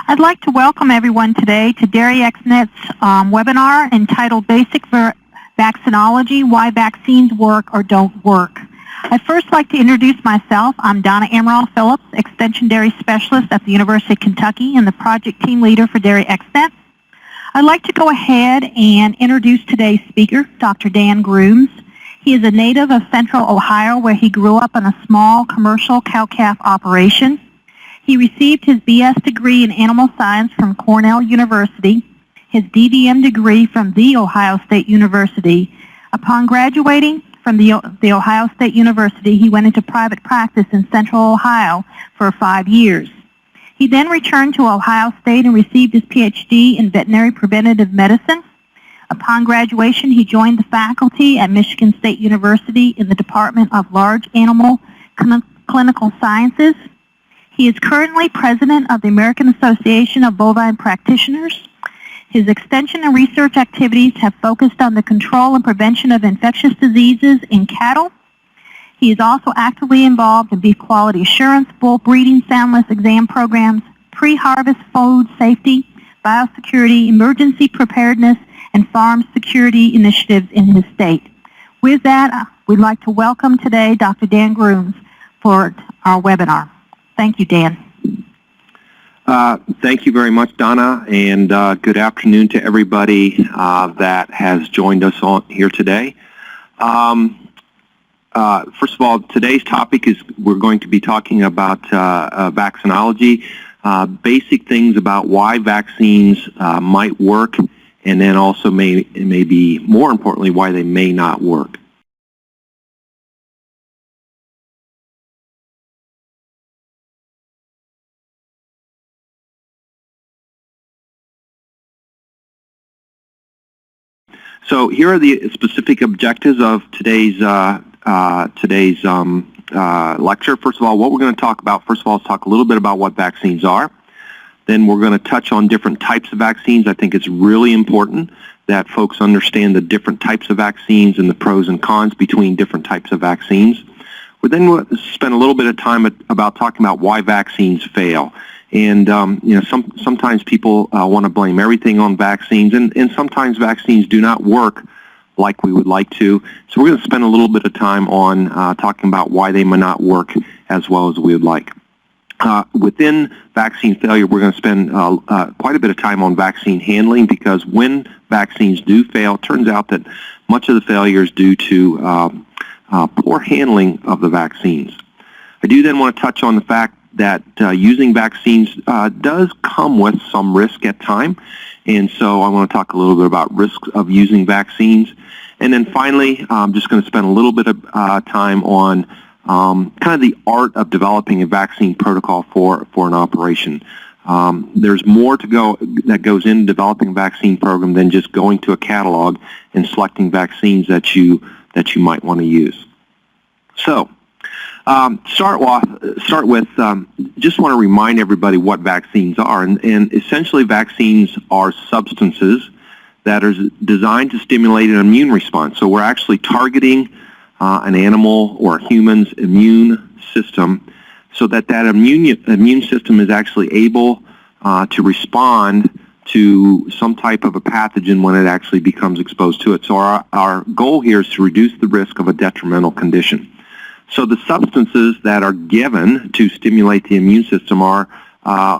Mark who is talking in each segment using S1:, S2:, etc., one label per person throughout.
S1: I'd like to welcome everyone today to DairyXNet's webinar entitled Basic Vaccinology, Why Vaccines Work or Don't Work. I'd first like to introduce myself. I'm Donna Emerald Phillips, Extension Dairy Specialist at the University of Kentucky and the Project Team Leader for DairyXnet. I'd like to go ahead and introduce today's speaker, Dr. Dan Grooms. He is a native of Central Ohio, where he grew up in a small commercial cow-calf operation. He received his BS degree in animal science from Cornell University, his DVM degree from The Ohio State University. Upon graduating from the Ohio State University, he went into private practice in Central Ohio for 5 years. He then returned to Ohio State and received his PhD in veterinary preventative medicine. Upon graduation, he joined the faculty at Michigan State University in the Department of Large Animal Clinical Sciences. He is currently president of the American Association of Bovine Practitioners. His extension and research activities have focused on the control and prevention of infectious diseases in cattle. He is also actively involved in beef quality assurance, bull breeding soundness exam programs, pre-harvest food safety, biosecurity, emergency preparedness, and farm security initiatives in his state. With that, we'd like to welcome today Dr. Dan Grooms for our webinar. Thank you, Dan.
S2: Thank you very much, Donna, and good afternoon to everybody that has joined us on here today. First of all, today's topic is we're going to be talking about vaccinology, basic things about why vaccines might work, and then also maybe more importantly, why they may not work. So here are the specific objectives of today's lecture. First of all, what we're going to talk about, first of all, is talk a little bit about what vaccines are. Then we're going to touch on different types of vaccines. I think it's really important that folks understand the different types of vaccines and the pros and cons between different types of vaccines. We'll spend a little bit of time about talking about why vaccines fail. And sometimes people want to blame everything on vaccines, and sometimes vaccines do not work like we would like to. So we're going to spend a little bit of time on talking about why they may not work as well as we would like. Within vaccine failure, we're going to spend quite a bit of time on vaccine handling, because when vaccines do fail, it turns out that much of the failure is due to poor handling of the vaccines. I do then want to touch on the fact that using vaccines does come with some risk at time, and so I want to talk a little bit about risks of using vaccines. And then finally, I'm just going to spend a little bit of time on kind of the art of developing a vaccine protocol for an operation. There's more that goes into developing a vaccine program than just going to a catalog and selecting vaccines that you might want to use. So, start with, just want to remind everybody what vaccines are. And essentially, vaccines are substances that are designed to stimulate an immune response. So we're actually targeting an animal or a human's immune system so that immune system is actually able to respond to some type of a pathogen when it actually becomes exposed to it. So our goal here is to reduce the risk of a detrimental condition. So the substances that are given to stimulate the immune system are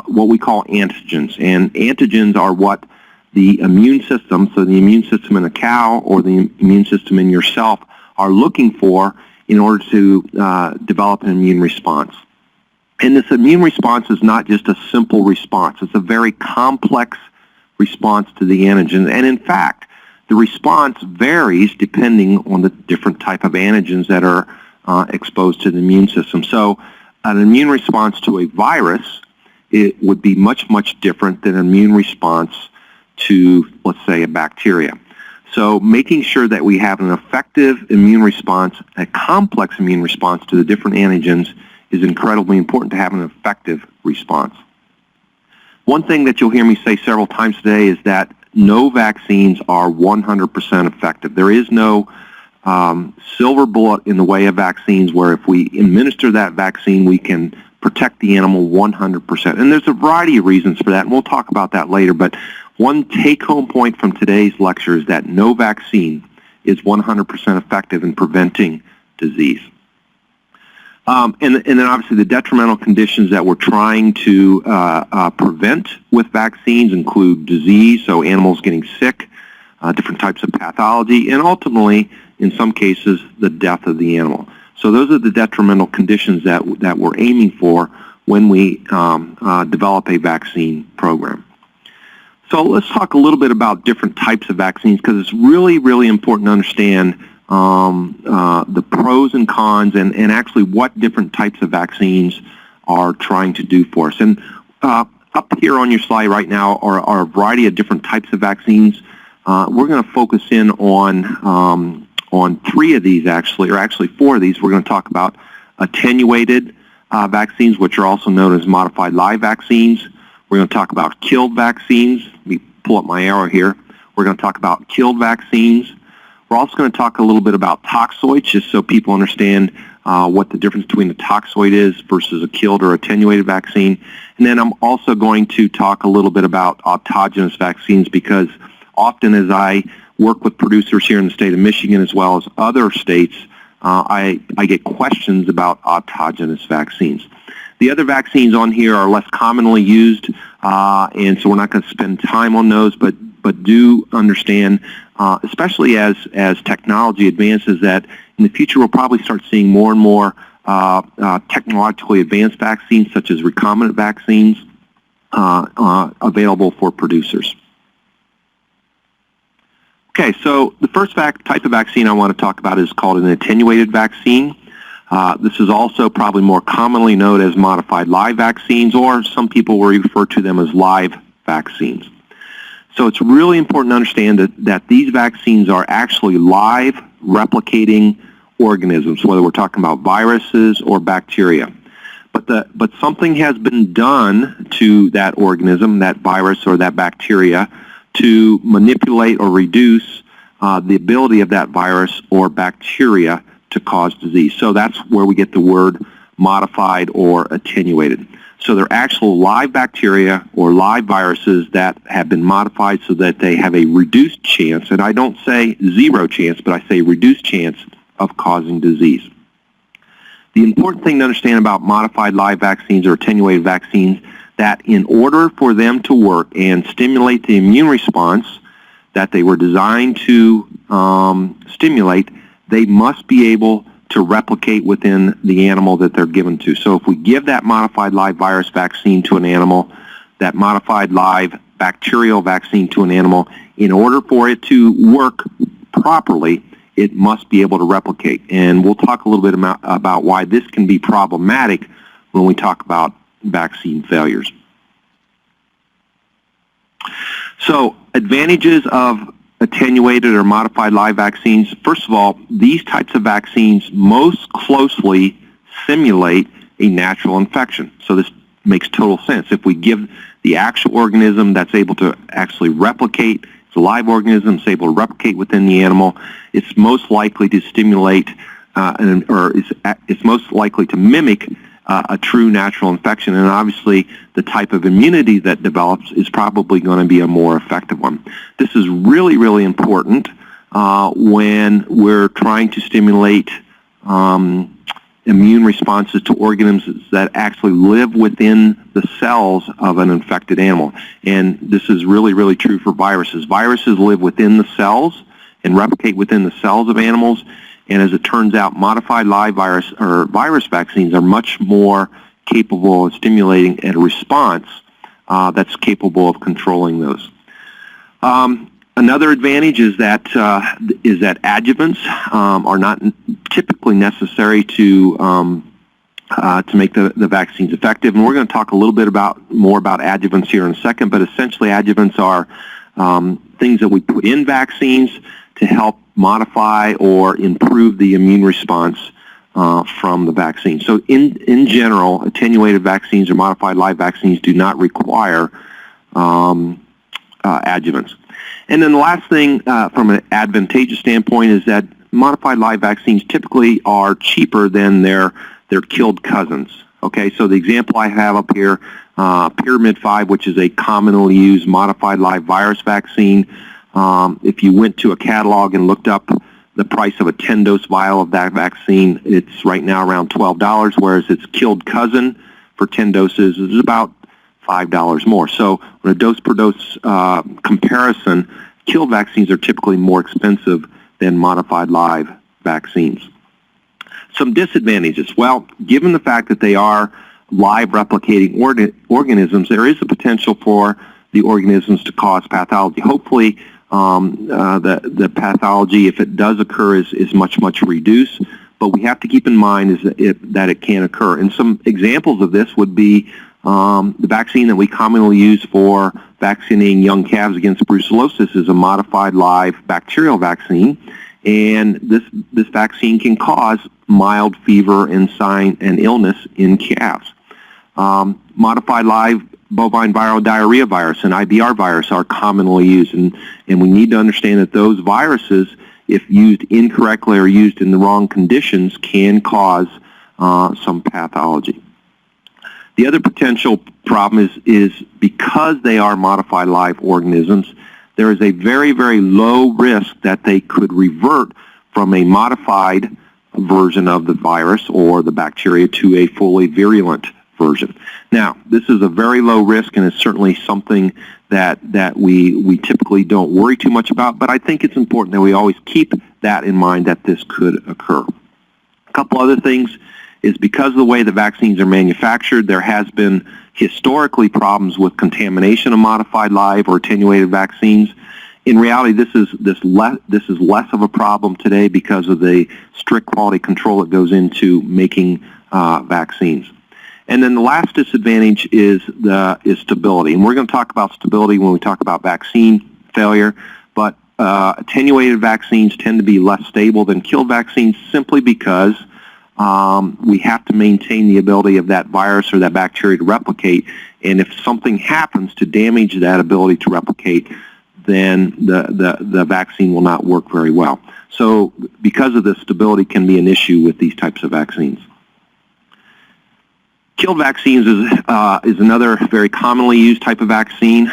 S2: what we call antigens. And antigens are what the immune system, so the immune system in a cow or the immune system in yourself, are looking for in order to develop an immune response. And this immune response is not just a simple response. It's a very complex response to the antigen. And in fact, the response varies depending on the different type of antigens that are exposed to the immune system. So an immune response to a virus, it would be much, much different than an immune response to, let's say, a bacteria. So making sure that we have an effective immune response, a complex immune response to the different antigens, is incredibly important to have an effective response. One thing that you'll hear me say several times today is that no vaccines are 100% effective. There is no silver bullet in the way of vaccines where if we administer that vaccine, we can protect the animal 100%. And there's a variety of reasons for that, and we'll talk about that later. But one take-home point from today's lecture is that no vaccine is 100% effective in preventing disease. And then obviously the detrimental conditions that we're trying to prevent with vaccines include disease, so animals getting sick, different types of pathology, and ultimately, in some cases, the death of the animal. So those are the detrimental conditions that we're aiming for when we develop a vaccine program. So let's talk a little bit about different types of vaccines, because it's really, really important to understand the pros and cons and actually what different types of vaccines are trying to do for us. And up here on your slide right now are a variety of different types of vaccines. We're going to focus in on 3 of these actually, or actually 4 of these. We're going to talk about attenuated vaccines, which are also known as modified live vaccines. We're going to talk about killed vaccines. Let me pull up my arrow here. We're going to talk about killed vaccines. We're also going to talk a little bit about toxoids, just so people understand what the difference between a toxoid is versus a killed or attenuated vaccine. And then I'm also going to talk a little bit about autogenous vaccines, because often as I work with producers here in the state of Michigan as well as other states, I get questions about autogenous vaccines. The other vaccines on here are less commonly used, and so we're not going to spend time on those, but do understand, especially as technology advances, that in the future we'll probably start seeing more and more technologically advanced vaccines, such as recombinant vaccines, available for producers. Okay, so the first type of vaccine I want to talk about is called an attenuated vaccine. This is also probably more commonly known as modified live vaccines, or some people will refer to them as live vaccines. So it's really important to understand that these vaccines are actually live replicating organisms, whether we're talking about viruses or bacteria. But something has been done to that organism, that virus or that bacteria, to manipulate or reduce the ability of that virus or bacteria to cause disease. So that's where we get the word modified or attenuated. So they're actual live bacteria or live viruses that have been modified so that they have a reduced chance, and I don't say 0 chance, but I say reduced chance of causing disease. The important thing to understand about modified live vaccines or attenuated vaccines, that in order for them to work and stimulate the immune response that they were designed to stimulate, they must be able to replicate within the animal that they're given to. So if we give that modified live virus vaccine to an animal, that modified live bacterial vaccine to an animal, in order for it to work properly, it must be able to replicate. And we'll talk a little bit about why this can be problematic when we talk about vaccine failures. So advantages of attenuated or modified live vaccines. First of all, these types of vaccines most closely simulate a natural infection. So this makes total sense. If we give the actual organism that's able to actually replicate, it's a live organism, it's able to replicate within the animal, it's most likely to stimulate it's most likely to mimic a true natural infection, and obviously the type of immunity that develops is probably going to be a more effective one. This is really, really important when we're trying to stimulate immune responses to organisms that actually live within the cells of an infected animal. And this is really, really true for viruses. Viruses live within the cells and replicate within the cells of animals. And as it turns out, modified live virus or virus vaccines are much more capable of stimulating a response that's capable of controlling those. Another advantage is that adjuvants are not typically necessary to make the vaccines effective. And we're going to talk a little bit more about adjuvants here in a second. But essentially, adjuvants are things that we put in vaccines to help modify or improve the immune response from the vaccine. So in general, attenuated vaccines or modified live vaccines do not require adjuvants. And then the last thing from an advantageous standpoint is that modified live vaccines typically are cheaper than their killed cousins. Okay, so the example I have up here, Pyramid 5, which is a commonly used modified live virus vaccine. If you went to a catalog and looked up the price of a 10-dose vial of that vaccine, it's right now around $12, whereas its killed cousin for 10 doses is about $5 more. So on a dose-per-dose comparison, killed vaccines are typically more expensive than modified live vaccines. Some disadvantages. Well, given the fact that they are live replicating organisms, there is a potential for the organisms to cause pathology. Hopefully, the pathology, if it does occur, is much reduced. But we have to keep in mind that it can occur. And some examples of this would be the vaccine that we commonly use for vaccinating young calves against brucellosis is a modified live bacterial vaccine. And this vaccine can cause mild fever and sign and illness in calves. Modified live bovine viral diarrhea virus and IBR virus are commonly used, and we need to understand that those viruses, if used incorrectly or used in the wrong conditions, can cause some pathology. The other potential problem is because they are modified live organisms, there is a very low risk that they could revert from a modified version of the virus or the bacteria to a fully virulent version. Now, this is a very low risk, and it's certainly something that we typically don't worry too much about, but I think it's important that we always keep that in mind, that this could occur. A couple other things is because of the way the vaccines are manufactured, there has been historically problems with contamination of modified live or attenuated vaccines. In reality, this is less of a problem today because of the strict quality control that goes into making vaccines. And then the last disadvantage is stability. And we're going to talk about stability when we talk about vaccine failure, but attenuated vaccines tend to be less stable than killed vaccines simply because we have to maintain the ability of that virus or that bacteria to replicate. And if something happens to damage that ability to replicate, then the vaccine will not work very well. So because of this, stability can be an issue with these types of vaccines. Killed vaccines is another very commonly used type of vaccine.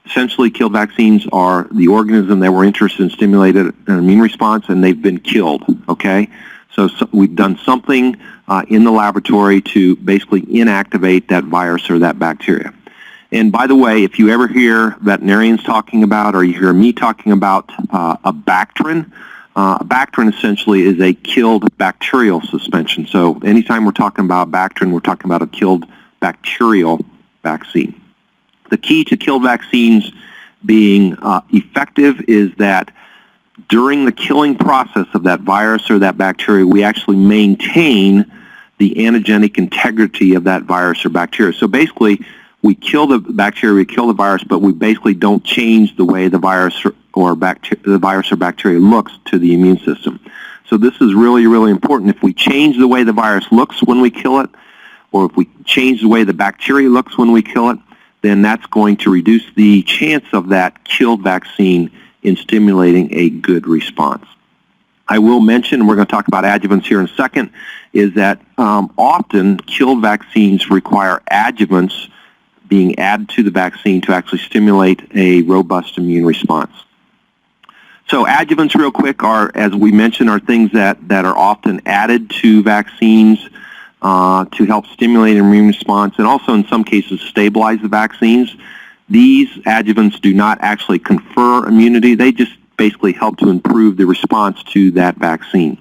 S2: Essentially, killed vaccines are the organism that we're interested in stimulating an immune response, and they've been killed, okay? So we've done something in the laboratory to basically inactivate that virus or that bacteria. And by the way, if you ever hear veterinarians talking about, or you hear me talking about a Bactrin essentially is a killed bacterial suspension. So anytime we're talking about Bactrin, we're talking about a killed bacterial vaccine. The key to killed vaccines being effective is that during the killing process of that virus or that bacteria, we actually maintain the antigenic integrity of that virus or bacteria. So basically, we kill the bacteria, we kill the virus, but we basically don't change the way the virus or bacteria looks to the immune system. So this is really important. If we change the way the virus looks when we kill it, or if we change the way the bacteria looks when we kill it, then that's going to reduce the chance of that killed vaccine in stimulating a good response. I will mention, and we're going to talk about adjuvants here in a second, is that often killed vaccines require adjuvants being added to the vaccine to actually stimulate a robust immune response. So adjuvants, real quick, are, as we mentioned, are things that are often added to vaccines to help stimulate an immune response, and also in some cases stabilize the vaccines. These adjuvants do not actually confer immunity. They just basically help to improve the response to that vaccine.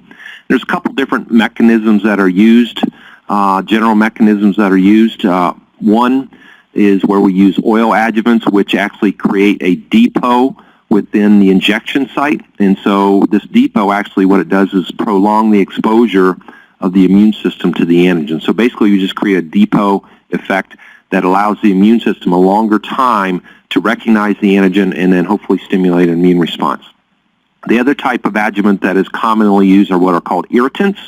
S2: There's a couple different mechanisms that are used, general mechanisms that are used. One is where we use oil adjuvants, which actually create a depot within the injection site. And so this depot, actually what it does is prolong the exposure of the immune system to the antigen. So basically you just create a depot effect that allows the immune system a longer time to recognize the antigen and then hopefully stimulate an immune response. The other type of adjuvant that is commonly used are what are called irritants.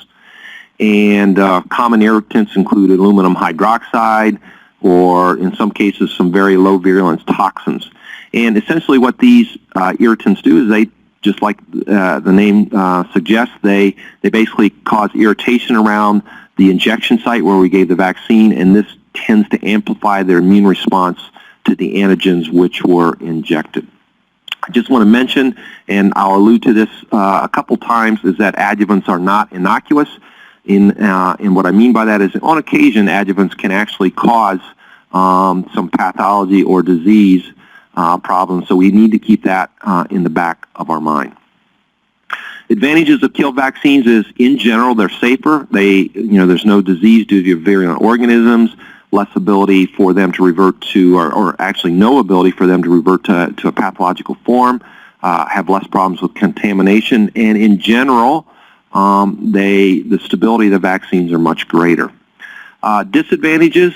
S2: And common irritants include aluminum hydroxide, or in some cases some very low virulence toxins. And essentially what these irritants do is they, just like the name suggests, they basically cause irritation around the injection site where we gave the vaccine, and this tends to amplify their immune response to the antigens which were injected. I just want to mention, and I'll allude to this a couple times, is that adjuvants are not innocuous. And what I mean by that is, on occasion, adjuvants can actually cause some pathology or disease problems, so we need to keep that in the back of our mind. Advantages of killed vaccines is, in general, they're safer. There's no disease due to virulent organisms, less ability for them to revert to, or actually no ability for them to revert to a pathological form, have less problems with contamination, and in general, the stability of the vaccines are much greater. Disadvantages,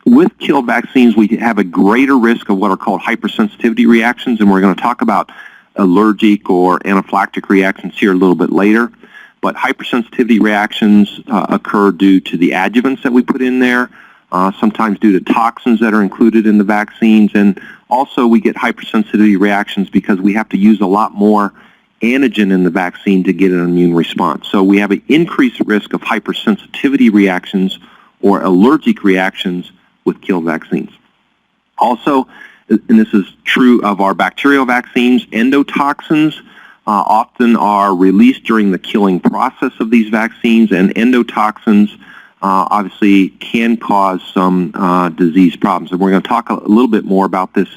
S2: with killed vaccines, we have a greater risk of what are called hypersensitivity reactions, and we're going to talk about allergic or anaphylactic reactions here a little bit later. But hypersensitivity reactions occur due to the adjuvants that we put in there, sometimes due to toxins that are included in the vaccines, and also we get hypersensitivity reactions because we have to use a lot more antigen in the vaccine to get an immune response. So we have an increased risk of hypersensitivity reactions or allergic reactions with killed vaccines. Also, and this is true of our bacterial vaccines, endotoxins often are released during the killing process of these vaccines, and endotoxins obviously can cause some disease problems. And we're going to talk a little bit more about this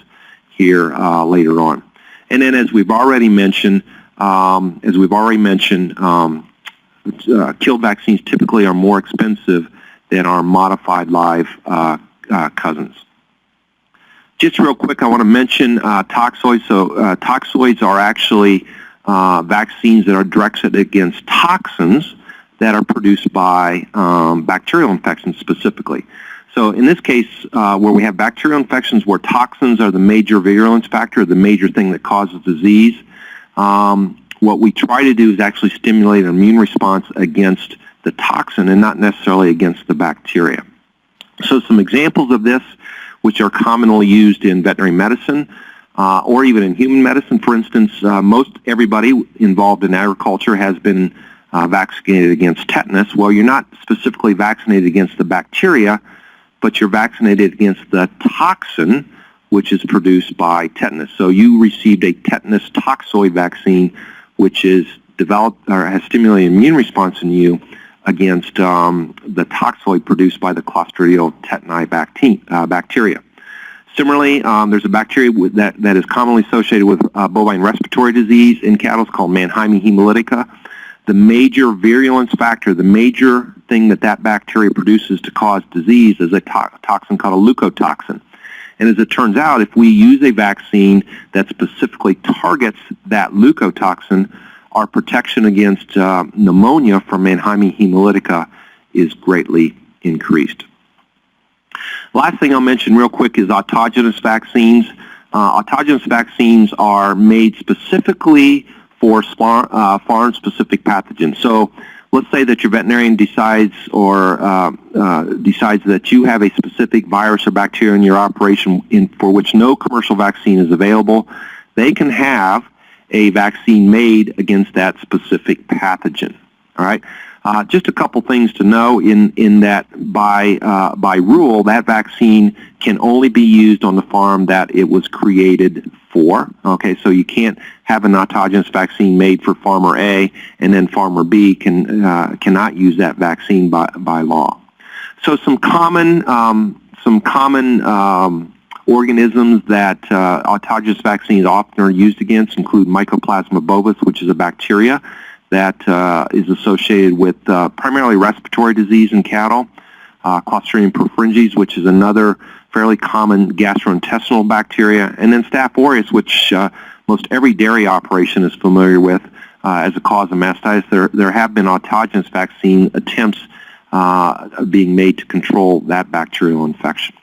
S2: here later on. And then, as we've already mentioned, killed vaccines typically are more expensive than our modified live cousins. Just real quick, I want to mention toxoids. So toxoids are actually vaccines that are directed against toxins that are produced by bacterial infections specifically. So in this case, where we have bacterial infections where toxins are the major virulence factor, the major thing that causes disease, what we try to do is actually stimulate an immune response against the toxin and not necessarily against the bacteria. So some examples of this, which are commonly used in veterinary medicine or even in human medicine. For instance, most everybody involved in agriculture has been vaccinated against tetanus. Well, you're not specifically vaccinated against the bacteria, but you're vaccinated against the toxin which is produced by tetanus. So you received a tetanus toxoid vaccine, which is developed or has stimulated an immune response in you against the toxoid produced by the Clostridial tetani bacteria. Similarly, there's a bacteria that is commonly associated with bovine respiratory disease in cattle. It's called Mannheimia hemolytica. The major virulence factor, the major thing that bacteria produces to cause disease is a toxin called a leukotoxin. And as it turns out, if we use a vaccine that specifically targets that leukotoxin, our protection against pneumonia from Mannheimia hemolytica is greatly increased. Last thing I'll mention real quick is autogenous vaccines. Autogenous vaccines are made specifically for foreign-specific pathogens. So let's say that your veterinarian decides that you have a specific virus or bacteria in your operation for which no commercial vaccine is available. They can have a vaccine made against that specific pathogen. All right. Just a couple things to know in that by rule, that vaccine can only be used on the farm that it was created for. Okay, so you can't have an autogenous vaccine made for farmer A and then farmer B cannot use that vaccine by law. So some common organisms that autogenous vaccines often are used against include Mycoplasma bovis, which is a bacteria that is associated with primarily respiratory disease in cattle, Clostridium perfringens, which is another fairly common gastrointestinal bacteria, and then Staph aureus, which most every dairy operation is familiar with as a cause of mastitis. There have been autogenous vaccine attempts being made to control that bacterial infection.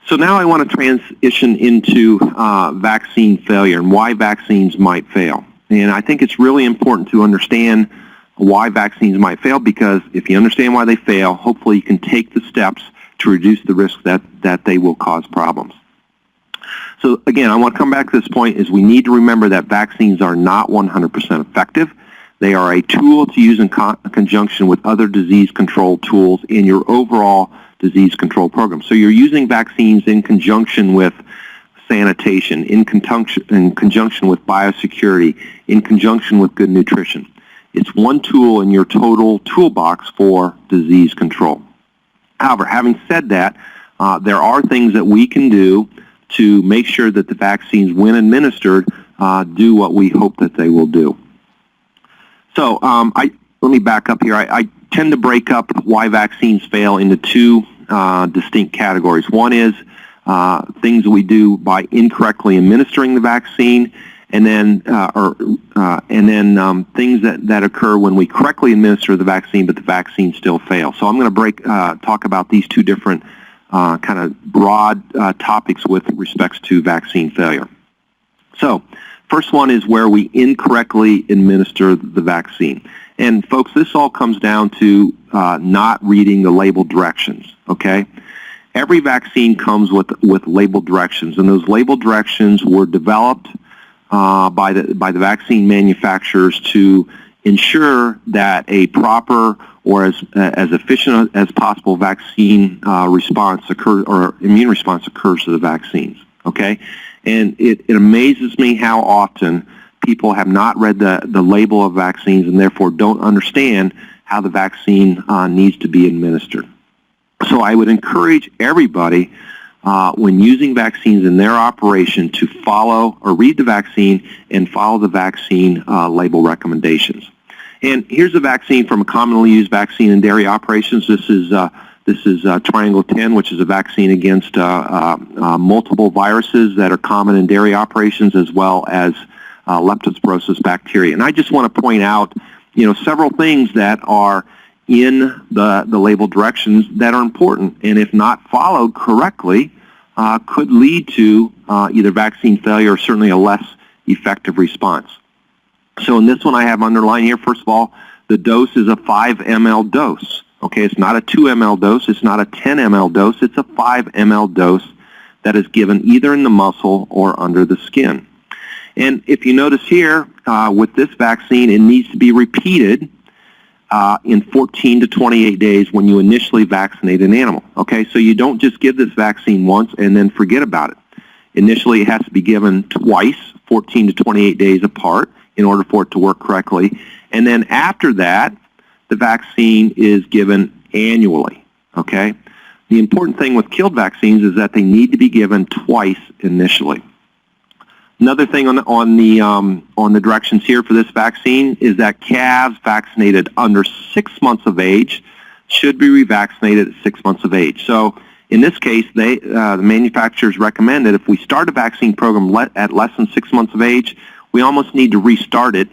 S2: So now I want to transition into vaccine failure and why vaccines might fail. And I think it's really important to understand why vaccines might fail, because if you understand why they fail, hopefully you can take the steps to reduce the risk that they will cause problems. So again, I want to come back to this point is we need to remember that vaccines are not 100% effective. They are a tool to use in conjunction with other disease control tools in your overall disease control program. So you're using vaccines in conjunction with sanitation, in conjunction with biosecurity, in conjunction with good nutrition. It's one tool in your total toolbox for disease control. However, having said that, there are things that we can do to make sure that the vaccines, when administered, do what we hope that they will do. So let me back up here. I tend to break up why vaccines fail into two distinct categories. One is things that we do by incorrectly administering the vaccine, and then things that occur when we correctly administer the vaccine, but the vaccine still fails. So I'm going to talk about these two different kind of broad topics with respects to vaccine failure. So first one is where we incorrectly administer the vaccine. And folks, this all comes down to not reading the label directions, okay? Every vaccine comes with label directions, and those label directions were developed by the vaccine manufacturers to ensure that a proper or as efficient as possible vaccine response occurs, or immune response occurs to the vaccines, okay? And it amazes me how often people have not read the label of vaccines and therefore don't understand how the vaccine needs to be administered. So I would encourage everybody when using vaccines in their operation to follow or read the vaccine and follow the vaccine label recommendations. And here's a vaccine from a commonly used vaccine in dairy operations. This is Triangle 10, which is a vaccine against multiple viruses that are common in dairy operations, as well as leptospirosis bacteria. And I just want to point out, several things that are in the label directions that are important, and if not followed correctly, could lead to either vaccine failure or certainly a less effective response. So in this one I have underlined here, first of all, the dose is a 5 ml dose. Okay, it's not a 2 ml dose, it's not a 10 ml dose, it's a 5 ml dose that is given either in the muscle or under the skin. And if you notice here, with this vaccine, it needs to be repeated in 14 to 28 days when you initially vaccinate an animal. Okay, so you don't just give this vaccine once and then forget about it. Initially, it has to be given twice, 14 to 28 days apart, in order for it to work correctly. And then after that, the vaccine is given annually. Okay, the important thing with killed vaccines is that they need to be given twice initially. Another thing on the directions here for this vaccine is that calves vaccinated under 6 months of age should be revaccinated at 6 months of age. So in this case, the manufacturers recommend that if we start a vaccine program at less than 6 months of age, we almost need to restart it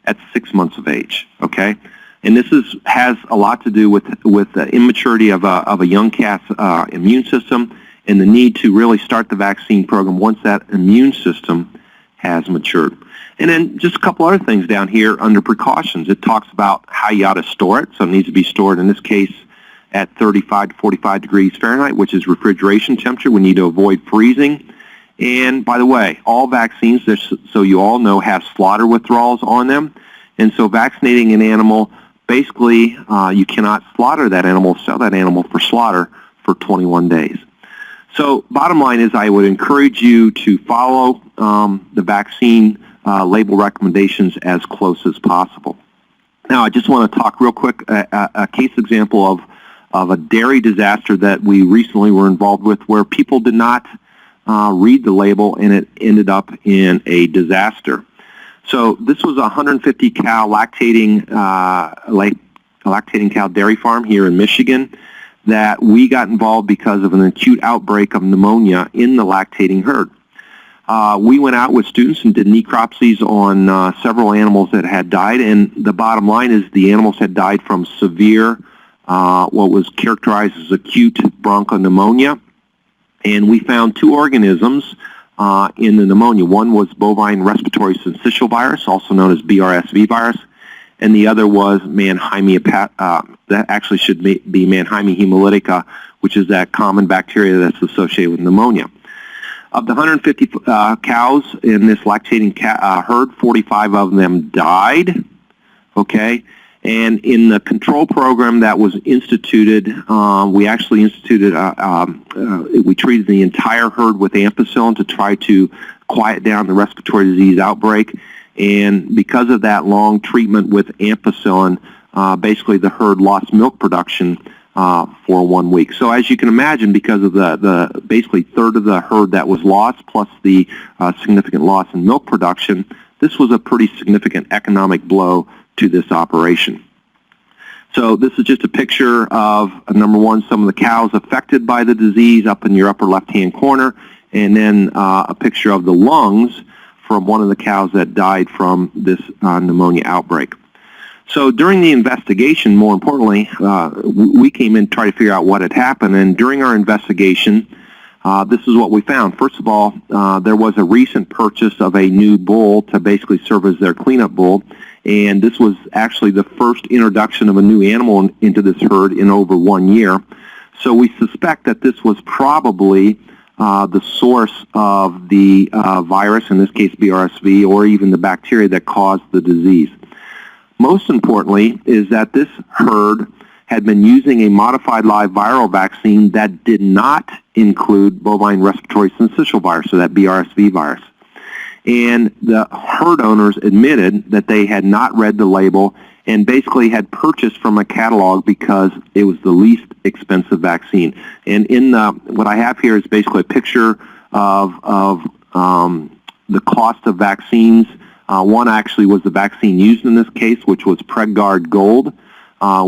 S2: at 6 months of age. Okay, and this has a lot to do with the immaturity of a young calf's immune system, and the need to really start the vaccine program once that immune system has matured. And then just a couple other things down here under precautions. It talks about how you ought to store it. So it needs to be stored, in this case, at 35 to 45 degrees Fahrenheit, which is refrigeration temperature. We need to avoid freezing. And by the way, all vaccines, so you all know, have slaughter withdrawals on them. And so vaccinating an animal, basically, you cannot slaughter that animal, sell that animal for slaughter for 21 days. So bottom line is I would encourage you to follow the vaccine label recommendations as close as possible. Now I just want to talk real quick a case example of a dairy disaster that we recently were involved with, where people did not read the label and it ended up in a disaster. So this was a 150 cow lactating cow dairy farm here in Michigan that we got involved because of an acute outbreak of pneumonia in the lactating herd. We went out with students and did necropsies on several animals that had died, and the bottom line is the animals had died from severe, what was characterized as acute bronchopneumonia, and we found two organisms in the pneumonia. One was bovine respiratory syncytial virus, also known as BRSV virus, and the other was that actually should be Mannheimia hemolytica, which is that common bacteria that's associated with pneumonia. Of the 150 cows in this lactating herd, 45 of them died. okay? And in the control program that was instituted, we actually instituted, we treated the entire herd with ampicillin to try to quiet down the respiratory disease outbreak. And because of that long treatment with ampicillin, basically the herd lost milk production for 1 week. So as you can imagine, because of the basically third of the herd that was lost, plus the significant loss in milk production, this was a pretty significant economic blow to this operation. So this is just a picture of, number one, some of the cows affected by the disease up in your upper left-hand corner, and then a picture of the lungs from one of the cows that died from this pneumonia outbreak. So during the investigation, more importantly, we came in to try to figure out what had happened, and during our investigation, this is what we found. First of all, there was a recent purchase of a new bull to basically serve as their cleanup bull, and this was actually the first introduction of a new animal into this herd in over 1 year. So we suspect that this was probably the source of the virus, in this case BRSV, or even the bacteria that caused the disease. Most importantly is that this herd had been using a modified live viral vaccine that did not include bovine respiratory syncytial virus, so that BRSV virus. And the herd owners admitted that they had not read the label and basically had purchased from a catalog because it was the least expensive vaccine. And in what I have here is basically a picture of the cost of vaccines. One actually was the vaccine used in this case, which was PregGuard Gold,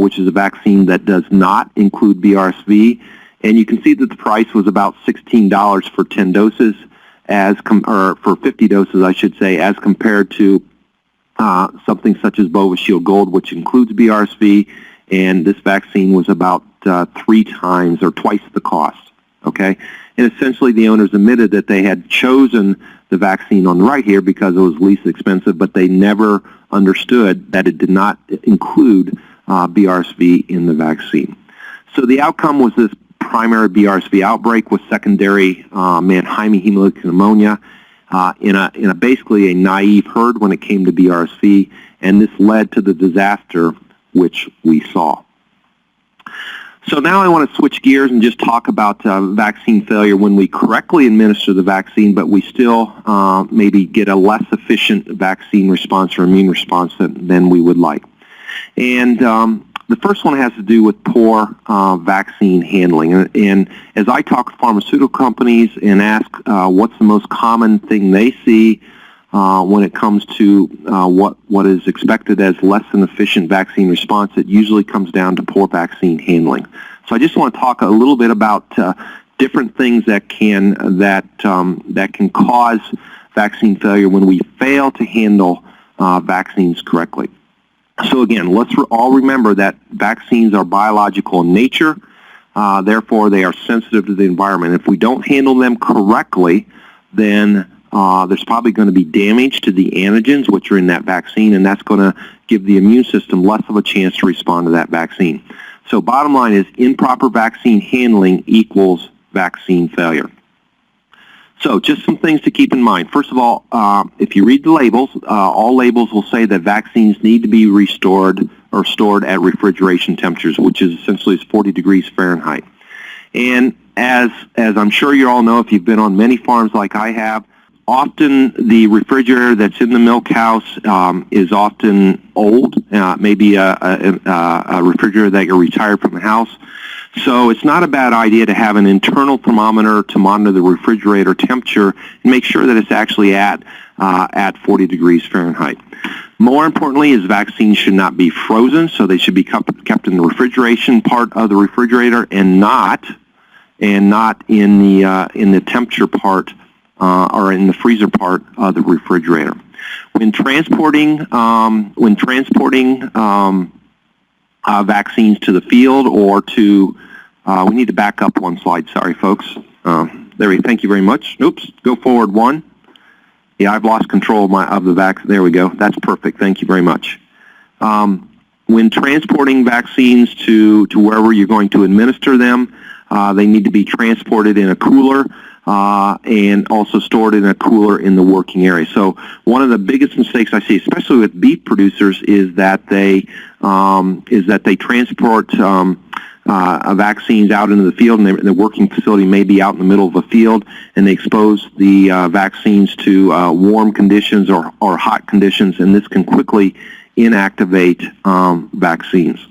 S2: which is a vaccine that does not include BRSV. And you can see that the price was about $16 for 10 doses, or for 50 doses, I should say, as compared to something such as Bovishield Gold, which includes BRSV, and this vaccine was about 3 times or twice the cost, okay? And essentially the owners admitted that they had chosen the vaccine on the right here because it was least expensive, but they never understood that it did not include BRSV in the vaccine. So the outcome was this primary BRSV outbreak with secondary Mannheimia hemolytic pneumonia in a basically a naive herd when it came to BRSV, and this led to the disaster which we saw. So now I want to switch gears and just talk about vaccine failure when we correctly administer the vaccine, but we still maybe get a less efficient vaccine response or immune response than we would like. And the first one has to do with poor vaccine handling. And as I talk to pharmaceutical companies and ask what's the most common thing they see when it comes to what is expected as less than efficient vaccine response, it usually comes down to poor vaccine handling. So I just want to talk a little bit about different things that can cause vaccine failure when we fail to handle vaccines correctly. So again, let's all remember that vaccines are biological in nature, therefore they are sensitive to the environment. If we don't handle them correctly, then there's probably going to be damage to the antigens which are in that vaccine, and that's going to give the immune system less of a chance to respond to that vaccine. So bottom line is improper vaccine handling equals vaccine failure. So just some things to keep in mind. First of all, if you read the labels, all labels will say that vaccines need to be restored or stored at refrigeration temperatures, which is essentially 40 degrees Fahrenheit. And as I'm sure you all know, if you've been on many farms like I have, often the refrigerator that's in the milk house is often old, maybe a refrigerator that you're retired from the house. So it's not a bad idea to have an internal thermometer to monitor the refrigerator temperature and make sure that it's actually at 40 degrees Fahrenheit. More importantly is vaccines should not be frozen, so they should be kept in the refrigeration part of the refrigerator and not in the temperature part or in the freezer part of the refrigerator. When transporting vaccines to the field or to, we need to back up one slide, sorry folks. Thank you very much. Oops, go forward one. Yeah, I've lost control of the vaccine. There we go. That's perfect. Thank you very much. when transporting vaccines to wherever you're going to administer them, they need to be transported in a cooler and also stored in a cooler in the working area. So one of the biggest mistakes I see, especially with beef producers, is that they transport vaccines out into the field, and the working facility may be out in the middle of a field, and they expose the vaccines to warm conditions or hot conditions, and this can quickly inactivate vaccines.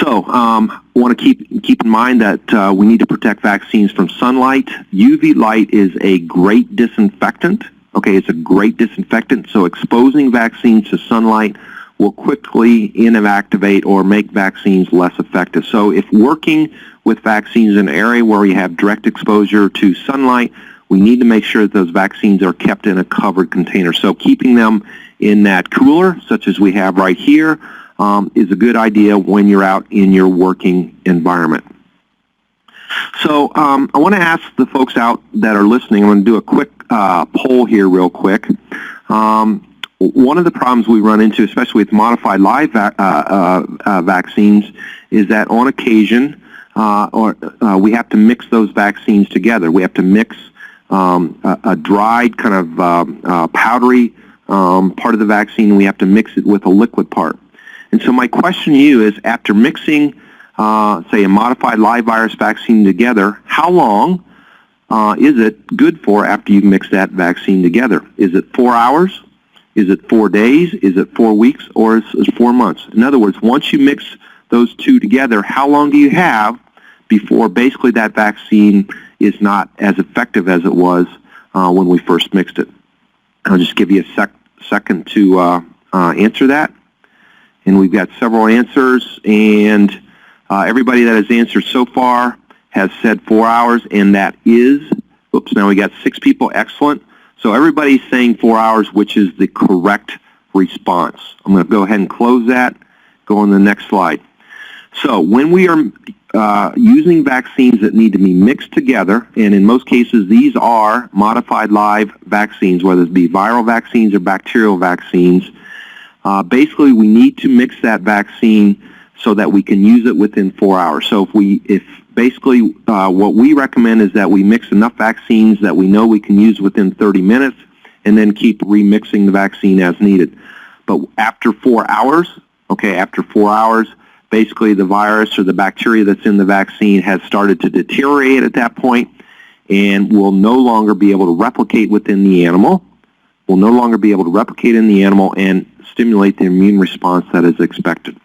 S2: So I want to keep in mind that we need to protect vaccines from sunlight. UV light is a great disinfectant. Okay, it's a great disinfectant, so exposing vaccines to sunlight will quickly inactivate or make vaccines less effective. So if working with vaccines in an area where you have direct exposure to sunlight, we need to make sure that those vaccines are kept in a covered container. So keeping them in that cooler, such as we have right here, is a good idea when you're out in your working environment. So I want to ask the folks out that are listening, I'm going to do a quick poll here real quick. One of the problems we run into, especially with modified live vaccines, is that on occasion we have to mix those vaccines together. We have to mix a dried kind of powdery part of the vaccine, and we have to mix it with a liquid part. And so my question to you is, after mixing, say, a modified live virus vaccine together, how long is it good for after you mix that vaccine together? Is it 4 hours? Is it 4 days? Is it 4 weeks? Or is it 4 months? In other words, once you mix those two together, how long do you have before basically that vaccine is not as effective as it was when we first mixed it? I'll just give you a second to answer that. And we've got several answers, and everybody that has answered so far has said 4 hours, and that is, oops, now we got 6 people, excellent. So everybody's saying 4 hours, which is the correct response. I'm going to go ahead and close that, go on the next slide. So when we are using vaccines that need to be mixed together, and in most cases these are modified live vaccines, whether it be viral vaccines or bacterial vaccines, basically we need to mix that vaccine so that we can use it within 4 hours. So if basically what we recommend is that we mix enough vaccines that we know we can use within 30 minutes, and then keep remixing the vaccine as needed. But after 4 hours, okay, after 4 hours, basically the virus or the bacteria that's in the vaccine has started to deteriorate at that point and will no longer be able to replicate within the animal, will no longer be able to replicate in the animal and stimulate the immune response that is expected.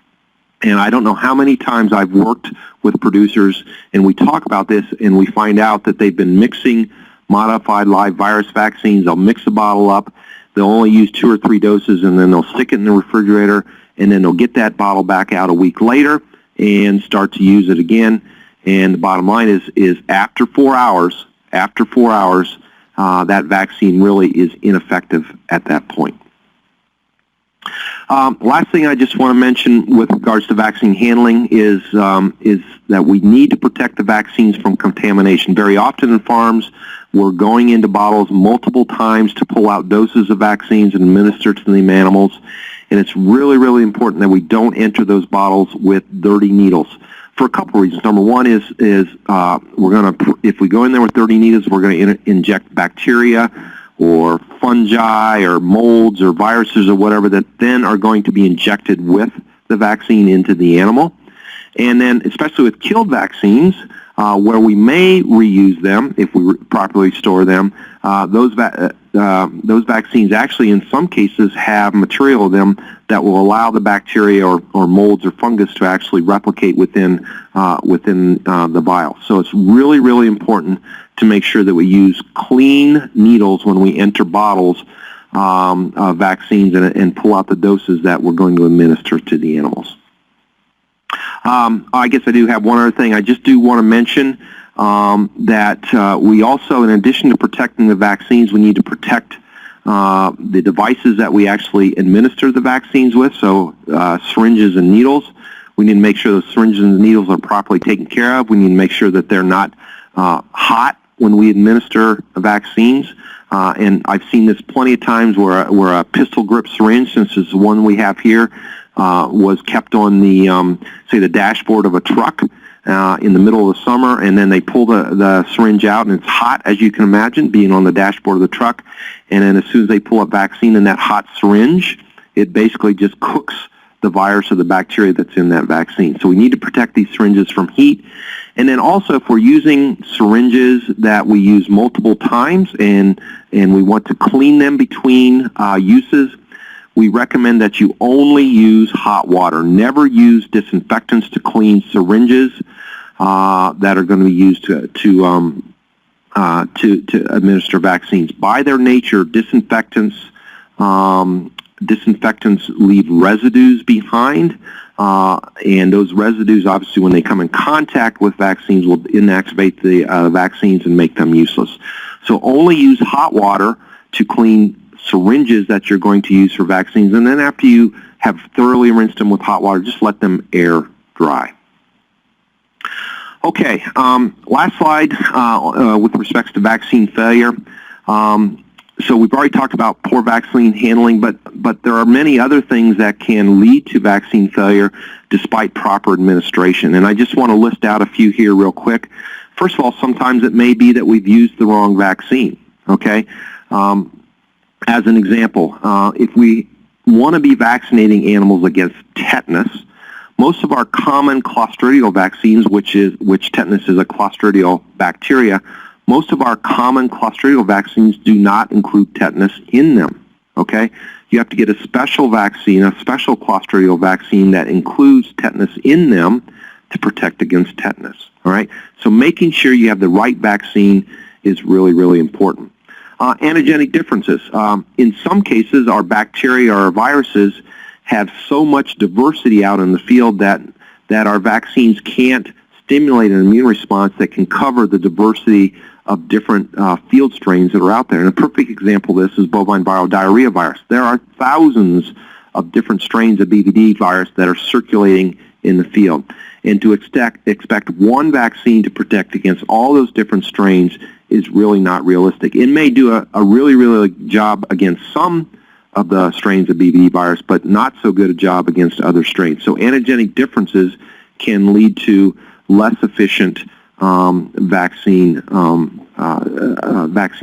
S2: And I don't know how many times I've worked with producers and we talk about this and we find out that they've been mixing modified live virus vaccines. They'll mix the bottle up, they'll only use 2 or 3 doses, and then they'll stick it in the refrigerator, and then they'll get that bottle back out a week later and start to use it again. And the bottom line is after 4 hours, that vaccine really is ineffective at that point. Last thing I just want to mention with regards to vaccine handling is that we need to protect the vaccines from contamination. Very often in farms, we're going into bottles multiple times to pull out doses of vaccines and administer to the animals, and it's really, really important that we don't enter those bottles with dirty needles for a couple reasons. Number one is if we go in there with dirty needles, we're going to inject bacteria or fungi or molds or viruses or whatever that then are going to be injected with the vaccine into the animal. And then especially with killed vaccines, where we may reuse them if we properly store them, those vaccines actually in some cases have material in them that will allow the bacteria or molds or fungus to actually replicate within the vial. So it's really, really important to make sure that we use clean needles when we enter bottles of vaccines and pull out the doses that we're going to administer to the animals. I guess I do have one other thing. I just do want to mention that we also, in addition to protecting the vaccines, we need to protect the devices that we actually administer the vaccines with, so syringes and needles. We need to make sure those syringes and needles are properly taken care of. We need to make sure that they're not hot when we administer vaccines. And I've seen this plenty of times where a pistol grip syringe, since it's the one we have here, was kept on the, say, the dashboard of a truck in the middle of the summer, and then they pull the syringe out, and it's hot, as you can imagine, being on the dashboard of the truck. And then as soon as they pull up vaccine in that hot syringe, it basically just cooks the virus or the bacteria that's in that vaccine. So we need to protect these syringes from heat. And then also, if we're using syringes that we use multiple times and we want to clean them between uses, we recommend that you only use hot water. Never use disinfectants to clean syringes that are going to be used to administer vaccines. By their nature, disinfectants leave residues behind, and those residues, obviously, when they come in contact with vaccines, will inactivate the vaccines and make them useless. So only use hot water to clean syringes that you're going to use for vaccines, and then after you have thoroughly rinsed them with hot water, just let them air dry. Okay, last slide with respects to vaccine failure. So we've already talked about poor vaccine handling, but there are many other things that can lead to vaccine failure despite proper administration. And I just want to list out a few here real quick. First of all, sometimes it may be that we've used the wrong vaccine, okay? As an example, if we want to be vaccinating animals against tetanus, most of our common clostridial vaccines, which tetanus is a clostridial bacteria, most of our common clostridial vaccines do not include tetanus in them, okay? You have to get a special vaccine, a special clostridial vaccine that includes tetanus in them to protect against tetanus, all right? So making sure you have the right vaccine is really, really important. Antigenic differences. In some cases, our bacteria or our viruses have so much diversity out in the field that our vaccines can't stimulate an immune response that can cover the diversity of different field strains that are out there. And a perfect example of this is bovine viral diarrhea virus. There are thousands of different strains of BVD virus that are circulating in the field. And to expect one vaccine to protect against all those different strains is really not realistic. It may do a really, really good job against some of the strains of BVD virus, but not so good a job against other strains. So antigenic differences can lead to less efficient vaccine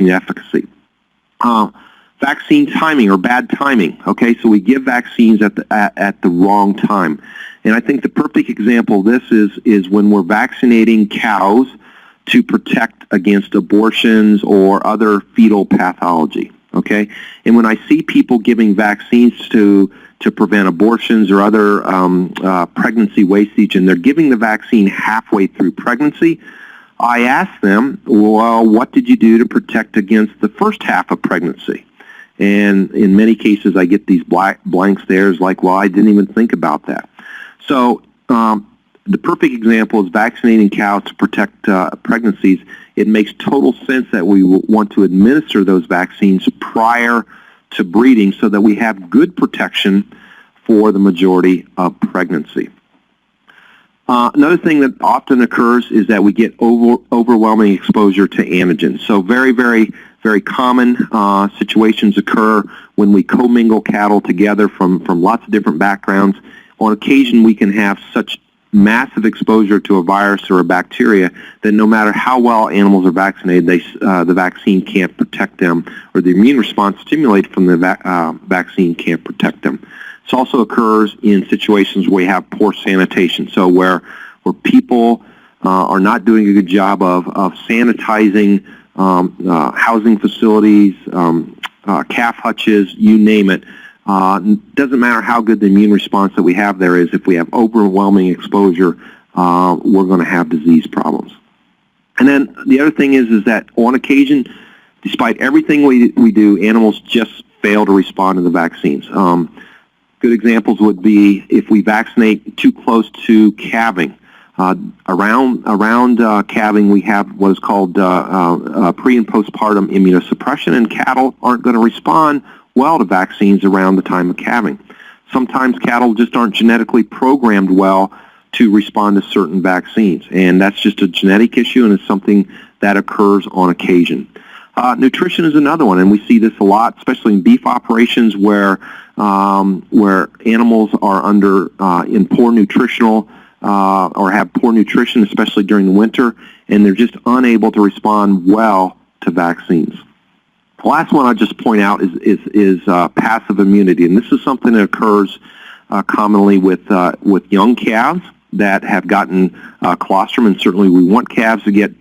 S2: efficacy. Vaccine timing or bad timing. Okay, so we give vaccines at the wrong time, and I think the perfect example of this is when we're vaccinating cows to protect against abortions or other fetal pathology. Okay, and when I see people giving vaccines to prevent abortions or other pregnancy wastage, and they're giving the vaccine halfway through pregnancy, I ask them, well, what did you do to protect against the first half of pregnancy? And in many cases, I get these blank stares like, well, I didn't even think about that. So the perfect example is vaccinating cows to protect pregnancies. It makes total sense that we want to administer those vaccines prior to breeding so that we have good protection for the majority of pregnancy. Another thing that often occurs is that we get overwhelming exposure to antigens. So very, very, very common situations occur when we commingle cattle together from lots of different backgrounds. On occasion, we can have such massive exposure to a virus or a bacteria that no matter how well animals are vaccinated, the vaccine can't protect them, or the immune response stimulated from the vaccine can't protect them. This also occurs in situations where we have poor sanitation, so where people are not doing a good job of sanitizing housing facilities, calf hutches, you name it. Doesn't matter how good the immune response that we have there is, if we have overwhelming exposure, we're going to have disease problems. And then the other thing is that on occasion, despite everything we do, animals just fail to respond to the vaccines. Good examples would be if we vaccinate too close to calving. Around calving, we have what is called pre- and postpartum immunosuppression, and cattle aren't going to respond well to vaccines around the time of calving. Sometimes cattle just aren't genetically programmed well to respond to certain vaccines, and that's just a genetic issue, and it's something that occurs on occasion. Nutrition is another one, and we see this a lot, especially in beef operations where animals are in poor nutritional or have poor nutrition, especially during the winter, and they're just unable to respond well to vaccines. The last one I'll just point out is passive immunity, and this is something that occurs commonly with young calves that have gotten colostrum, and certainly we want calves to get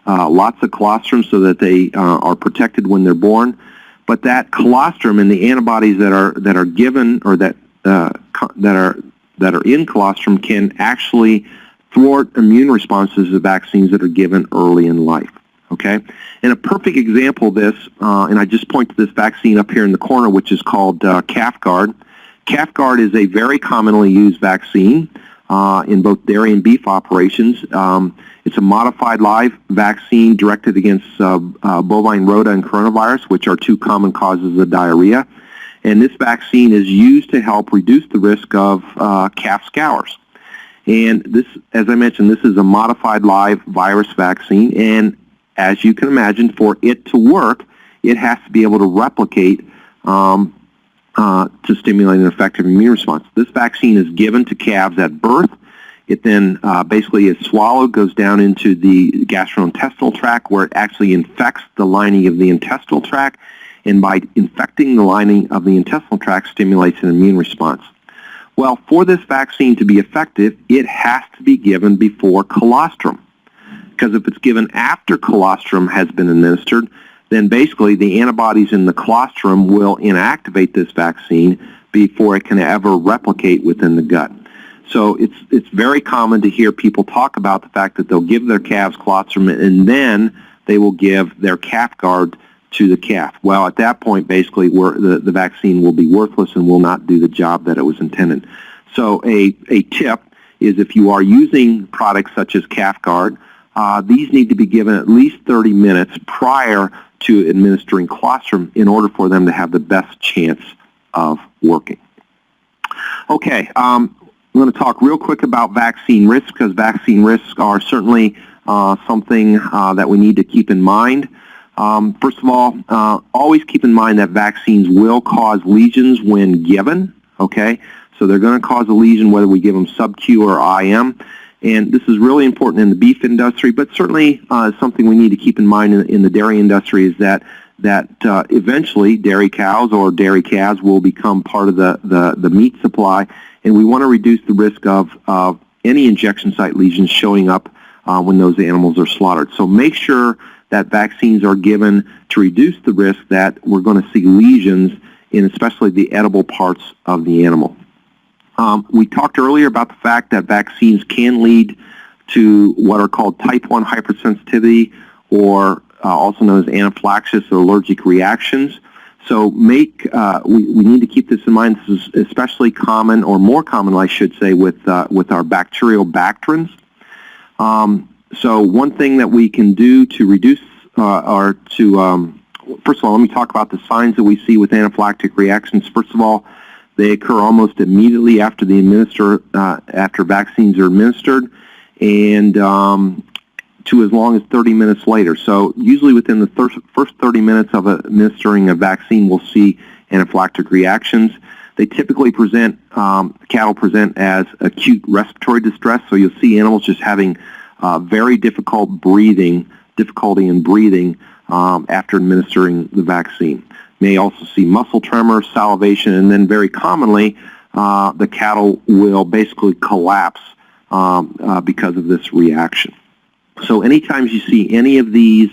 S2: lots of colostrum so that they are protected when they're born. But that colostrum and the antibodies that are given or that are in colostrum can actually thwart immune responses to vaccines that are given early in life. Okay, and a perfect example of this, and I just point to this vaccine up here in the corner, which is called CalfGuard. CalfGuard is a very commonly used vaccine in both dairy and beef operations. It's a modified live vaccine directed against bovine rota and coronavirus, which are two common causes of diarrhea. And this vaccine is used to help reduce the risk of calf scours. And this, as I mentioned, this is a modified live virus vaccine, and as you can imagine, for it to work, it has to be able to replicate to stimulate an effective immune response. This vaccine is given to calves at birth. It then basically is swallowed, goes down into the gastrointestinal tract where it actually infects the lining of the intestinal tract, and by infecting the lining of the intestinal tract stimulates an immune response. Well, for this vaccine to be effective, it has to be given before colostrum, because if it's given after colostrum has been administered, then basically the antibodies in the colostrum will inactivate this vaccine before it can ever replicate within the gut. So it's very common to hear people talk about the fact that they'll give their calves colostrum and then they will give their CalfGuard to the calf. Well, at that point, basically, the vaccine will be worthless and will not do the job that it was intended. So a tip is if you are using products such as CalfGuard, these need to be given at least 30 minutes prior to administering colostrum in order for them to have the best chance of working. Okay, I'm going to talk real quick about vaccine risks, because vaccine risks are certainly something that we need to keep in mind. First of all, always keep in mind that vaccines will cause lesions when given, okay? So they're going to cause a lesion whether we give them sub-Q or IM. And this is really important in the beef industry, but certainly something we need to keep in mind in the dairy industry is that eventually dairy cows or dairy calves will become part of the meat supply, and we want to reduce the risk of any injection site lesions showing up when those animals are slaughtered. So make sure that vaccines are given to reduce the risk that we're going to see lesions in especially the edible parts of the animal. We talked earlier about the fact that vaccines can lead to what are called type 1 hypersensitivity, or also known as anaphylaxis or allergic reactions. So we need to keep this in mind. This is especially common, or more common, I should say, with our bacterial bacterins. So one thing that we can do to reduce first of all, let me talk about the signs that we see with anaphylactic reactions. First of all, they occur almost immediately after after vaccines are administered, and to as long as 30 minutes later. So usually within the first 30 minutes of administering a vaccine, we'll see anaphylactic reactions. They typically cattle present as acute respiratory distress, so you'll see animals just having very difficulty in breathing after administering the vaccine. May also see muscle tremor, salivation, and then very commonly the cattle will basically collapse because of this reaction. So anytime you see any of these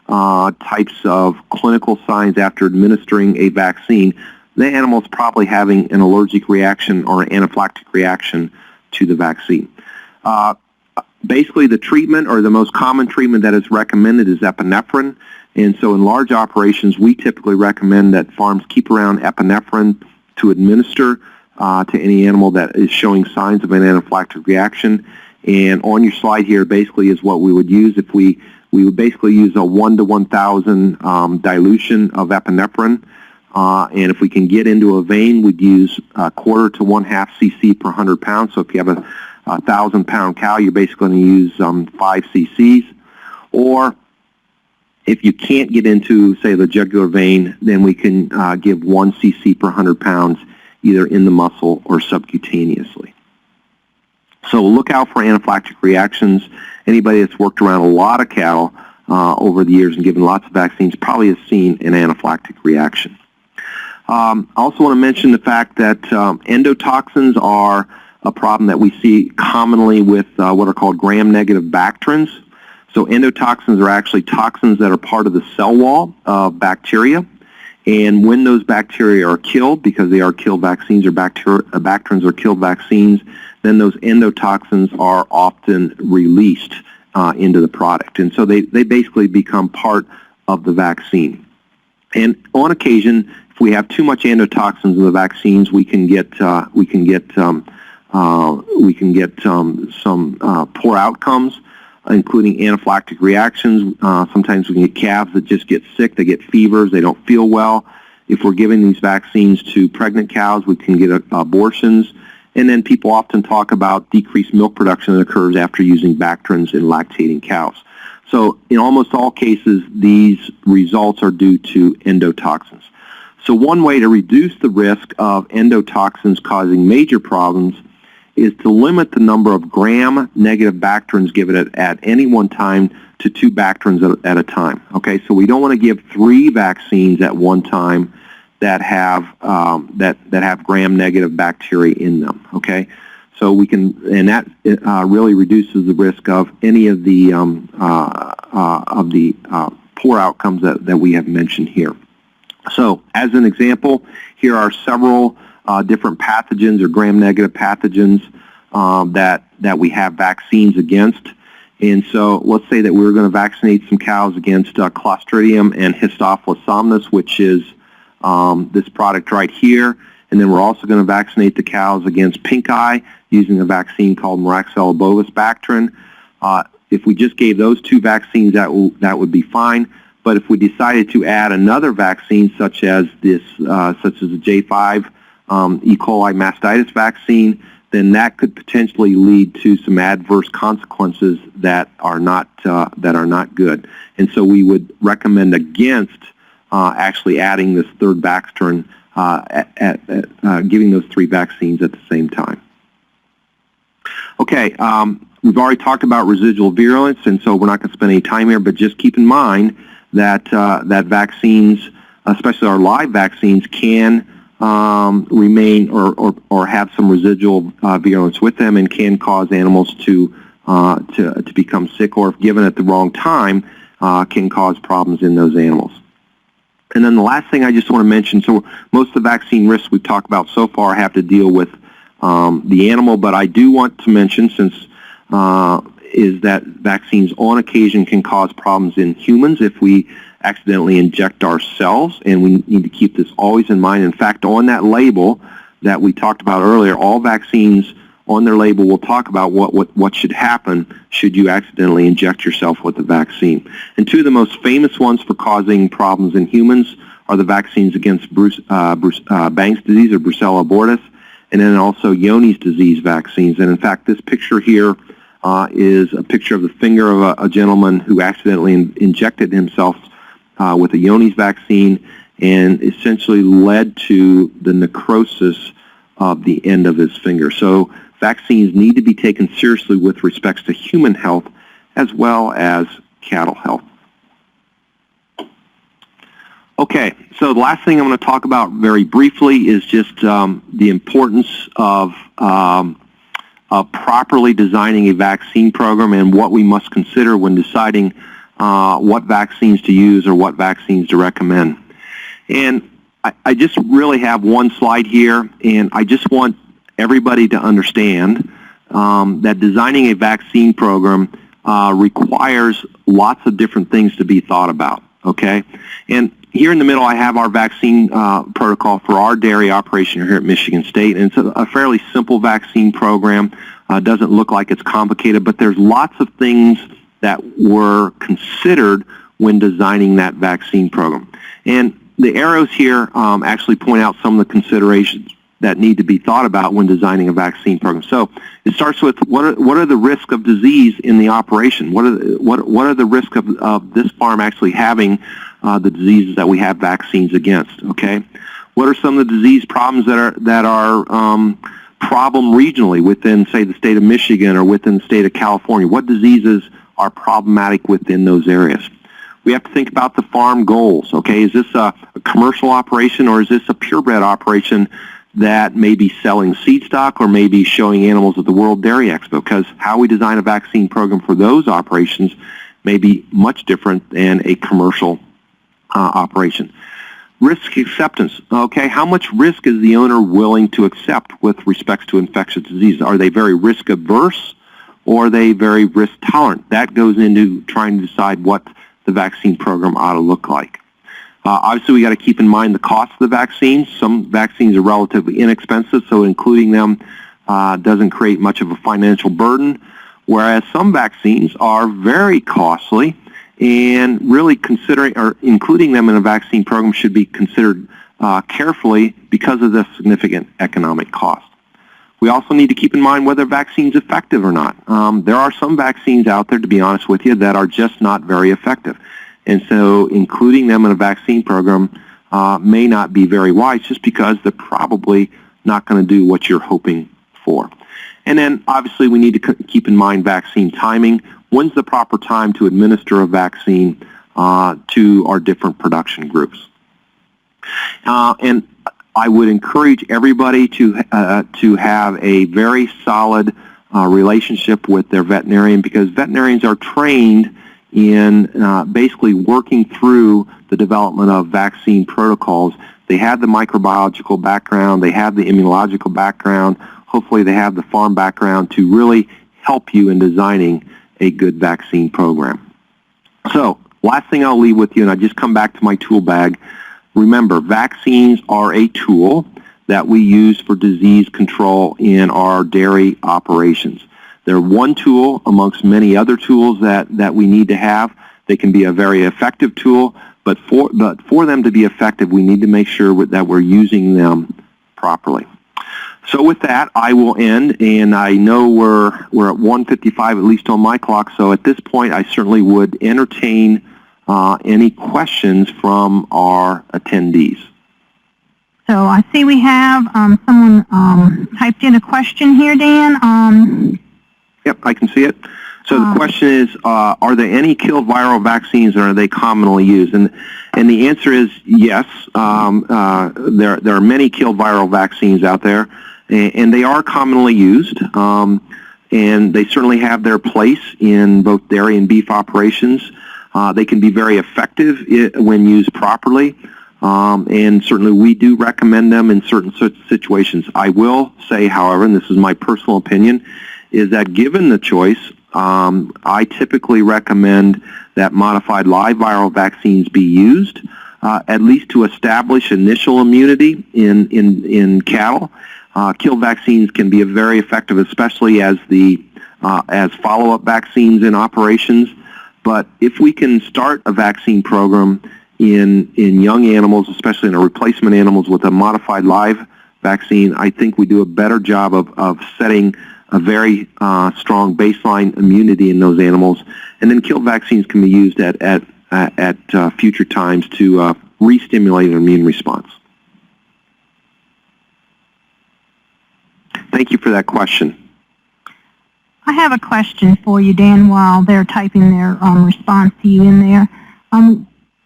S2: types of clinical signs after administering a vaccine, the animal is probably having an allergic reaction or an anaphylactic reaction to the vaccine. Basically, the treatment, or the most common treatment that is recommended, is epinephrine. And so in large operations, we typically recommend that farms keep around epinephrine to administer to any animal that is showing signs of an anaphylactic reaction. And on your slide here basically is what we would use. If we would basically use a 1 to 1,000 dilution of epinephrine. And if we can get into a vein, we'd use 1/4 to 1/2 cc per 100 pounds. So if you have a 1,000-pound cow, you're basically going to use 5 cc's. Or If you can't get into, say, the jugular vein, then we can give 1 cc per 100 pounds either in the muscle or subcutaneously. So look out for anaphylactic reactions. Anybody that's worked around a lot of cattle over the years and given lots of vaccines probably has seen an anaphylactic reaction. I also want to mention the fact that endotoxins are a problem that we see commonly with what are called gram-negative bacterins. So endotoxins are actually toxins that are part of the cell wall of bacteria. And when those bacteria are killed, because they are killed vaccines or bacterins are killed vaccines, then those endotoxins are often released into the product. And so they basically become part of the vaccine. And on occasion, if we have too much endotoxins in the vaccines, we can get some poor outcomes, including anaphylactic reactions. Sometimes we can get calves that just get sick, they get fevers, they don't feel well. If we're giving these vaccines to pregnant cows, we can get abortions. And then people often talk about decreased milk production that occurs after using bacterins in lactating cows. So in almost all cases, these results are due to endotoxins. So one way to reduce the risk of endotoxins causing major problems is to limit the number of gram-negative bacterins given at any one time to 2 bacterins at a time. Okay, so we don't want to give 3 vaccines at one time that have gram-negative bacteria in them. Okay, so we can, and that really reduces the risk of any of the poor outcomes that we have mentioned here. So, as an example, here are several different pathogens or gram-negative pathogens that we have vaccines against. And so let's say that we were going to vaccinate some cows against Clostridium and Histophilus somnus, which is this product right here. And then we're also going to vaccinate the cows against pink eye using a vaccine called Moraxella bovis bacterin. If we just gave those 2 vaccines, that would be fine. But if we decided to add another vaccine, such as the J5 E. coli mastitis vaccine, then that could potentially lead to some adverse consequences that are not good. And so we would recommend against actually adding this third bacterin, giving those 3 vaccines at the same time. Okay, we've already talked about residual virulence, and so we're not going to spend any time here, but just keep in mind that that vaccines, especially our live vaccines, can remain or have some residual virulence with them and can cause animals to become sick, or if given at the wrong time, can cause problems in those animals. And then the last thing I just want to mention, so most of the vaccine risks we've talked about so far have to deal with the animal, but I do want to mention, since is that vaccines on occasion can cause problems in humans if we accidentally inject ourselves, and we need to keep this always in mind. In fact, on that label that we talked about earlier, all vaccines on their label will talk about what should happen should you accidentally inject yourself with the vaccine. And 2 of the most famous ones for causing problems in humans are the vaccines against Banks disease or Brucella abortus, and then also Johne's disease vaccines. And in fact, this picture here is a picture of the finger of a gentleman who accidentally injected himself with a Johne's vaccine, and essentially led to the necrosis of the end of his finger. So vaccines need to be taken seriously with respects to human health as well as cattle health. Okay, so the last thing I'm going to talk about very briefly is just the importance of properly designing a vaccine program and what we must consider when deciding what vaccines to use or what vaccines to recommend. And I just really have one slide here, and I just want everybody to understand that designing a vaccine program requires lots of different things to be thought about, okay? And here in the middle, I have our vaccine protocol for our dairy operation here at Michigan State, and it's a fairly simple vaccine program. Doesn't look like it's complicated, but there's lots of things that were considered when designing that vaccine program. And the arrows here actually point out some of the considerations that need to be thought about when designing a vaccine program. So it starts with what are the risks of disease in the operation? What are the risks of this farm actually having the diseases that we have vaccines against? Okay, what are some of the disease problems that are problem regionally within, say, the state of Michigan or within the state of California? What diseases are problematic within those areas? We have to think about the farm goals. Okay, is this a commercial operation, or is this a purebred operation that may be selling seed stock or maybe showing animals at the World Dairy Expo? Because how we design a vaccine program for those operations may be much different than a commercial operation. Risk acceptance. Okay, how much risk is the owner willing to accept with respects to infectious diseases? Are they very risk averse, or are they very risk tolerant? That goes into trying to decide what the vaccine program ought to look like. Obviously, we got to keep in mind the cost of the vaccines. Some vaccines are relatively inexpensive, so including them doesn't create much of a financial burden, whereas some vaccines are very costly, and really considering or including them in a vaccine program should be considered carefully because of the significant economic cost. We also need to keep in mind whether a vaccine is effective or not. There are some vaccines out there, to be honest with you, that are just not very effective. And so including them in a vaccine program may not be very wise, just because they're probably not going to do what you're hoping for. And then obviously we need to keep in mind vaccine timing. When's the proper time to administer a vaccine to our different production groups? And I would encourage everybody to have a very solid relationship with their veterinarian, because veterinarians are trained in basically working through the development of vaccine protocols. They have the microbiological background, they have the immunological background, hopefully they have the farm background to really help you in designing a good vaccine program. So, last thing I'll leave with you, and I just come back to my tool bag. Remember, vaccines are a tool that we use for disease control in our dairy operations. They're one tool amongst many other tools that we need to have. They can be a very effective tool, but for them to be effective, we need to make sure that we're using them properly. So with that, I will end, and I know we're at 1:55, at least on my clock, so at this point I certainly would entertain any questions from our attendees.
S1: So I see we have someone typed in a question here, Dan.
S2: Yep, I can see it. So the question is, are there any killed viral vaccines, and are they commonly used? And the answer is yes. There are many killed viral vaccines out there, and they are commonly used. And they certainly have their place in both dairy and beef operations. They can be very effective when used properly, and certainly we do recommend them in certain situations. I will say, however, and this is my personal opinion, is that given the choice, I typically recommend that modified live viral vaccines be used, at least to establish initial immunity in cattle. Kill vaccines can be very effective, especially as follow-up vaccines in operations. But if we can start a vaccine program in young animals, especially in our replacement animals, with a modified live vaccine, I think we do a better job of setting a very strong baseline immunity in those animals. And then kill vaccines can be used at future times to re-stimulate an immune response. Thank you for that question.
S1: I have a question for you, Dan, while they're typing their response to you in there.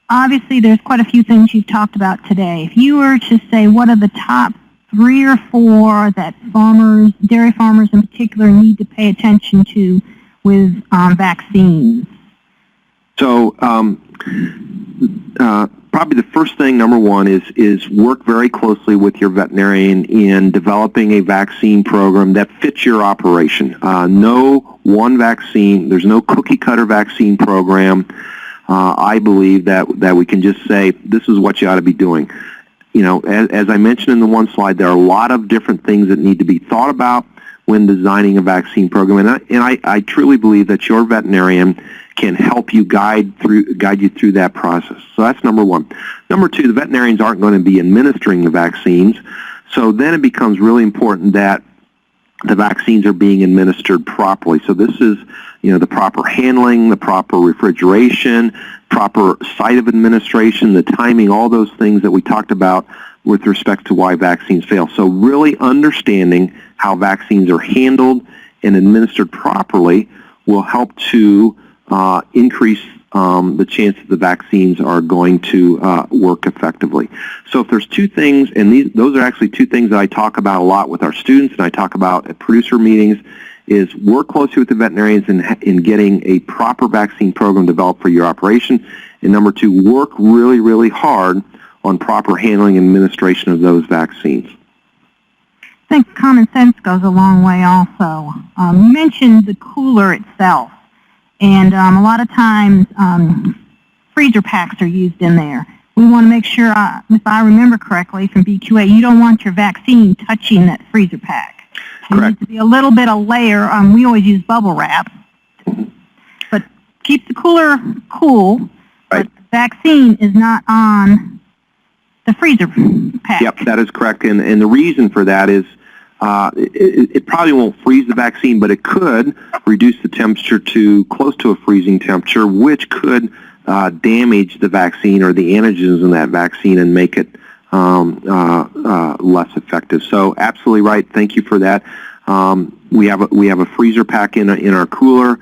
S1: Obviously, there's quite a few things you've talked about today. If you were to say what are the top 3 or 4 that farmers, dairy farmers in particular, need to pay attention to with vaccines?
S2: So probably the first thing, number one, is work very closely with your veterinarian in developing a vaccine program that fits your operation. No one vaccine, there's no cookie-cutter vaccine program. I believe that we can just say, this is what you ought to be doing. You know, as I mentioned in the one slide, there are a lot of different things that need to be thought about when designing a vaccine program, and I truly believe that your veterinarian can help you guide you through that process. So that's number one. Number two, the veterinarians aren't going to be administering the vaccines, So then it becomes really important that the vaccines are being administered properly. So this is, the proper handling, the proper refrigeration, proper site of administration, the timing, all those things that we talked about with respect to why vaccines fail. So really understanding how vaccines are handled and administered properly will help to increase the chance that the vaccines are going to work effectively. So if there's two things, and those are actually two things that I talk about a lot with our students and I talk about at producer meetings, is work closely with the veterinarians in getting a proper vaccine program developed for your operation. And number two, work really, really hard on proper handling and administration of those vaccines.
S1: I think common sense goes a long way also. You mentioned the cooler itself, and a lot of times freezer packs are used in there. We want to make sure, if I remember correctly from BQA, you don't want your vaccine touching that freezer pack. There needs to be a little bit of layer. We always use bubble wrap, but keep the cooler cool.
S2: Right.
S1: But the vaccine is not on the freezer pack.
S2: Yep, that is correct. And the reason for that is it probably won't freeze the vaccine, but it could reduce the temperature to close to a freezing temperature, which could damage the vaccine or the antigens in that vaccine and make it less effective. So absolutely right. Thank you for that. We have a freezer pack in our cooler.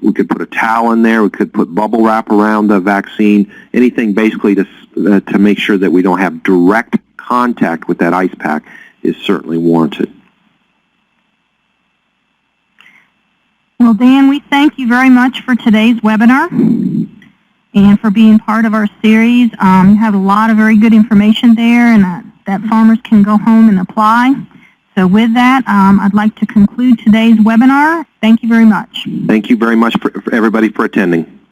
S2: We could put a towel in there. We could put bubble wrap around the vaccine. Anything basically to make sure that we don't have direct contact with that ice pack is certainly warranted.
S1: Well, Dan, we thank you very much for today's webinar and for being part of our series. You have a lot of very good information there, and that farmers can go home and apply. So with that, I'd like to conclude today's webinar. Thank you very much.
S2: Thank you very much for everybody for attending.